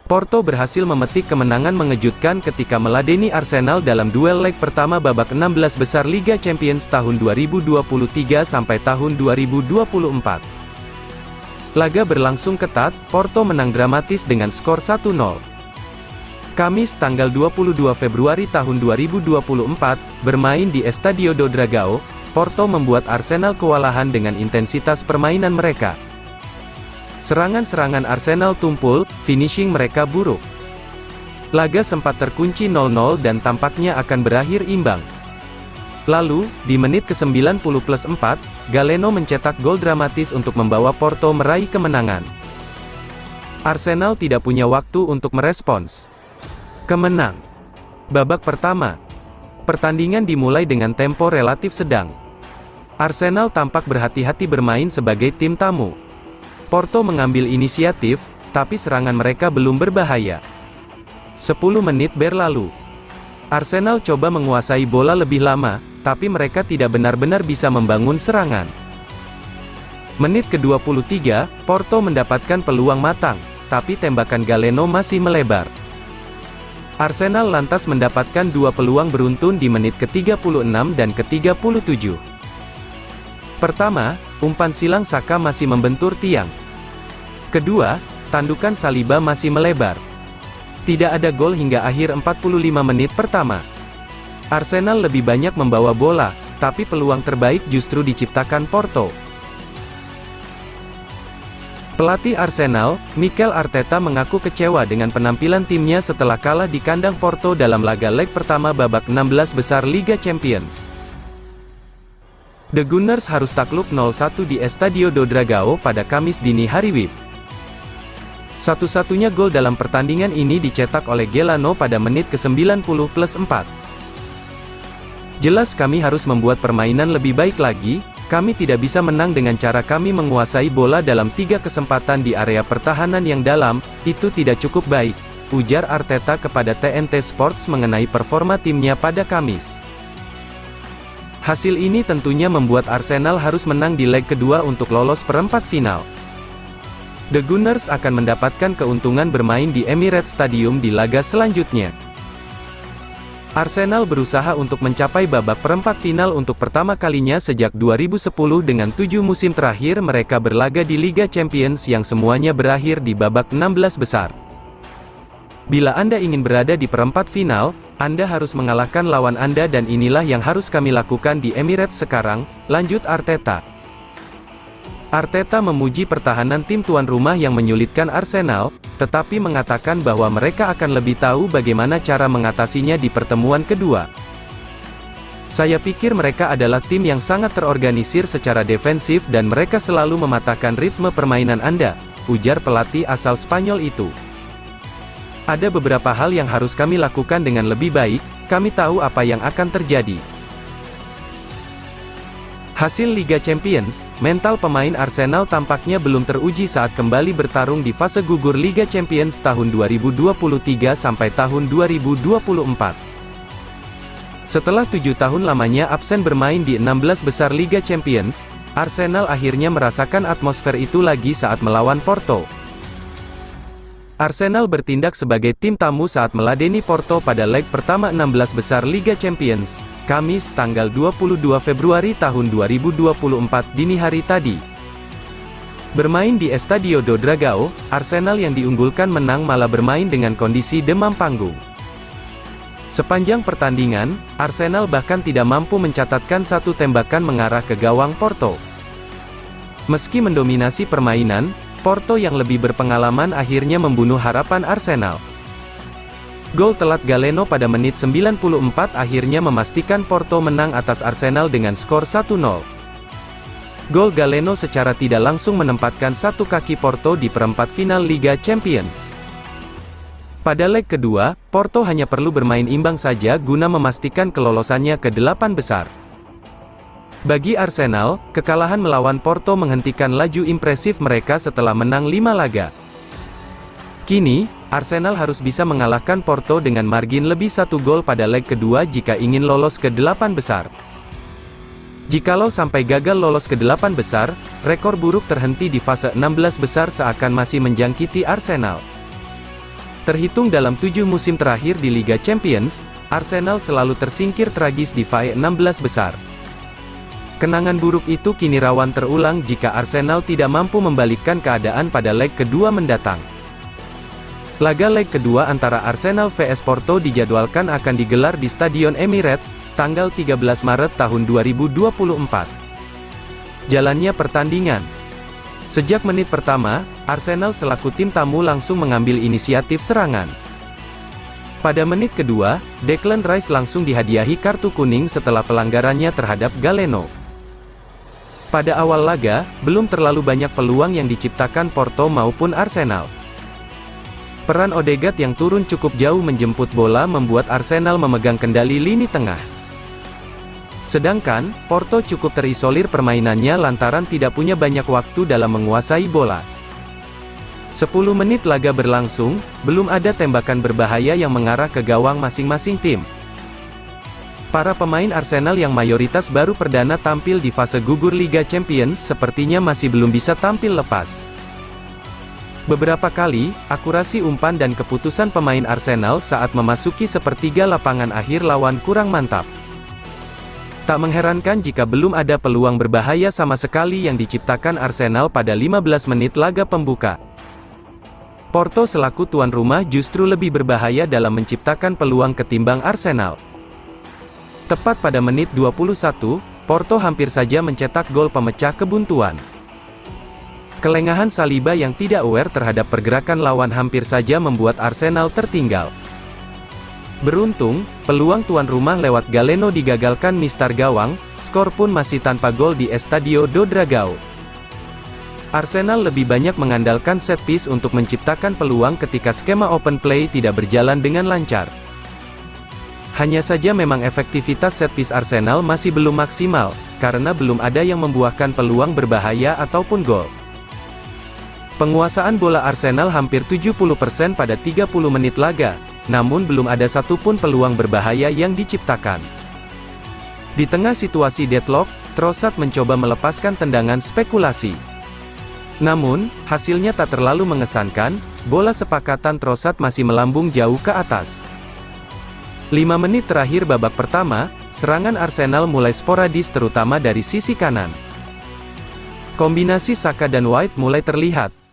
Porto berhasil memetik kemenangan mengejutkan ketika meladeni Arsenal dalam duel leg pertama babak 16 besar Liga Champions tahun 2023 sampai tahun 2024. Laga berlangsung ketat, Porto menang dramatis dengan skor 1-0. Kamis tanggal 22 Februari tahun 2024, bermain di Estádio do Dragão, Porto membuat Arsenal kewalahan dengan intensitas permainan mereka. Serangan-serangan Arsenal tumpul, finishing mereka buruk. Laga sempat terkunci 0-0 dan tampaknya akan berakhir imbang. Lalu, di menit ke-90+4, Galeno mencetak gol dramatis untuk membawa Porto meraih kemenangan. Arsenal tidak punya waktu untuk merespons. Kemenang. Babak pertama. Pertandingan dimulai dengan tempo relatif sedang. Arsenal tampak berhati-hati bermain sebagai tim tamu. Porto mengambil inisiatif, tapi serangan mereka belum berbahaya. 10 menit berlalu. Arsenal coba menguasai bola lebih lama, tapi mereka tidak benar-benar bisa membangun serangan. Menit ke-23, Porto mendapatkan peluang matang, tapi tembakan Galeno masih melebar. Arsenal lantas mendapatkan dua peluang beruntun di menit ke-36 dan ke-37. Pertama, umpan silang Saka masih membentur tiang. Kedua, tandukan Saliba masih melebar. Tidak ada gol hingga akhir 45 menit pertama. Arsenal lebih banyak membawa bola, tapi peluang terbaik justru diciptakan Porto. Pelatih Arsenal, Mikel Arteta mengaku kecewa dengan penampilan timnya setelah kalah di kandang Porto dalam laga leg pertama babak 16 besar Liga Champions. The Gunners harus takluk 0-1 di Estádio do Dragão pada Kamis dini hari WIB. Satu-satunya gol dalam pertandingan ini dicetak oleh Galeno pada menit ke-90+4. Jelas kami harus membuat permainan lebih baik lagi, kami tidak bisa menang dengan cara kami menguasai bola dalam 3 kesempatan di area pertahanan yang dalam, itu tidak cukup baik, ujar Arteta kepada TNT Sports mengenai performa timnya pada Kamis. Hasil ini tentunya membuat Arsenal harus menang di leg kedua untuk lolos perempat final. The Gunners akan mendapatkan keuntungan bermain di Emirates Stadium di laga selanjutnya. Arsenal berusaha untuk mencapai babak perempat final untuk pertama kalinya sejak 2010 dengan 7 musim terakhir mereka berlaga di Liga Champions yang semuanya berakhir di babak 16 besar. Bila Anda ingin berada di perempat final, Anda harus mengalahkan lawan Anda dan inilah yang harus kami lakukan di Emirates sekarang, lanjut Arteta. Arteta memuji pertahanan tim tuan rumah yang menyulitkan Arsenal, tetapi mengatakan bahwa mereka akan lebih tahu bagaimana cara mengatasinya di pertemuan kedua. Saya pikir mereka adalah tim yang sangat terorganisir secara defensif dan mereka selalu mematahkan ritme permainan Anda, ujar pelatih asal Spanyol itu. Ada beberapa hal yang harus kami lakukan dengan lebih baik, kami tahu apa yang akan terjadi. Hasil Liga Champions, mental pemain Arsenal tampaknya belum teruji saat kembali bertarung di fase gugur Liga Champions tahun 2023 sampai tahun 2024. Setelah 7 tahun lamanya absen bermain di 16 besar Liga Champions, Arsenal akhirnya merasakan atmosfer itu lagi saat melawan Porto. Arsenal bertindak sebagai tim tamu saat meladeni Porto pada leg pertama 16 besar Liga Champions, Kamis tanggal 22 Februari tahun 2024 dini hari tadi. Bermain di Estádio do Dragão, Arsenal yang diunggulkan menang malah bermain dengan kondisi demam panggung. Sepanjang pertandingan, Arsenal bahkan tidak mampu mencatatkan satu tembakan mengarah ke gawang Porto. Meski mendominasi permainan, Porto yang lebih berpengalaman akhirnya membunuh harapan Arsenal. Gol telat Galeno pada menit 94 akhirnya memastikan Porto menang atas Arsenal dengan skor 1-0. Gol Galeno secara tidak langsung menempatkan satu kaki Porto di perempat final Liga Champions. Pada leg kedua, Porto hanya perlu bermain imbang saja guna memastikan kelolosannya ke 8 besar. Bagi Arsenal, kekalahan melawan Porto menghentikan laju impresif mereka setelah menang 5 laga. Kini, Arsenal harus bisa mengalahkan Porto dengan margin lebih 1 gol pada leg kedua jika ingin lolos ke 8 besar. Jikalau sampai gagal lolos ke 8 besar, rekor buruk terhenti di fase 16 besar seakan masih menjangkiti Arsenal. Terhitung dalam 7 musim terakhir di Liga Champions, Arsenal selalu tersingkir tragis di fase 16 besar. Kenangan buruk itu kini rawan terulang jika Arsenal tidak mampu membalikkan keadaan pada leg kedua mendatang. Laga leg kedua antara Arsenal vs Porto dijadwalkan akan digelar di Stadion Emirates, tanggal 13 Maret tahun 2024. Jalannya pertandingan. Sejak menit pertama, Arsenal selaku tim tamu langsung mengambil inisiatif serangan. Pada menit kedua, Declan Rice langsung dihadiahi kartu kuning setelah pelanggarannya terhadap Galeno. Pada awal laga, belum terlalu banyak peluang yang diciptakan Porto maupun Arsenal. Peran Odegaard yang turun cukup jauh menjemput bola membuat Arsenal memegang kendali lini tengah. Sedangkan, Porto cukup terisolir permainannya lantaran tidak punya banyak waktu dalam menguasai bola. 10 menit laga berlangsung, belum ada tembakan berbahaya yang mengarah ke gawang masing-masing tim. Para pemain Arsenal yang mayoritas baru perdana tampil di fase gugur Liga Champions sepertinya masih belum bisa tampil lepas. Beberapa kali, akurasi umpan dan keputusan pemain Arsenal saat memasuki sepertiga lapangan akhir lawan kurang mantap. Tak mengherankan jika belum ada peluang berbahaya sama sekali yang diciptakan Arsenal pada 15 menit laga pembuka. Porto selaku tuan rumah justru lebih berbahaya dalam menciptakan peluang ketimbang Arsenal. Tepat pada menit 21, Porto hampir saja mencetak gol pemecah kebuntuan. Kelengahan Saliba yang tidak aware terhadap pergerakan lawan hampir saja membuat Arsenal tertinggal. Beruntung, peluang tuan rumah lewat Galeno digagalkan mistar gawang, skor pun masih tanpa gol di Estadio do Dragão. Arsenal lebih banyak mengandalkan set piece untuk menciptakan peluang ketika skema open play tidak berjalan dengan lancar. Hanya saja memang efektivitas set piece Arsenal masih belum maksimal, karena belum ada yang membuahkan peluang berbahaya ataupun gol. Penguasaan bola Arsenal hampir 70% pada 30 menit laga, namun belum ada satupun peluang berbahaya yang diciptakan. Di tengah situasi deadlock, Trossard mencoba melepaskan tendangan spekulasi. Namun, hasilnya tak terlalu mengesankan, bola sepakatan Trossard masih melambung jauh ke atas. 5 menit terakhir babak pertama, serangan Arsenal mulai sporadis terutama dari sisi kanan. Kombinasi Saka dan White mulai terlihat.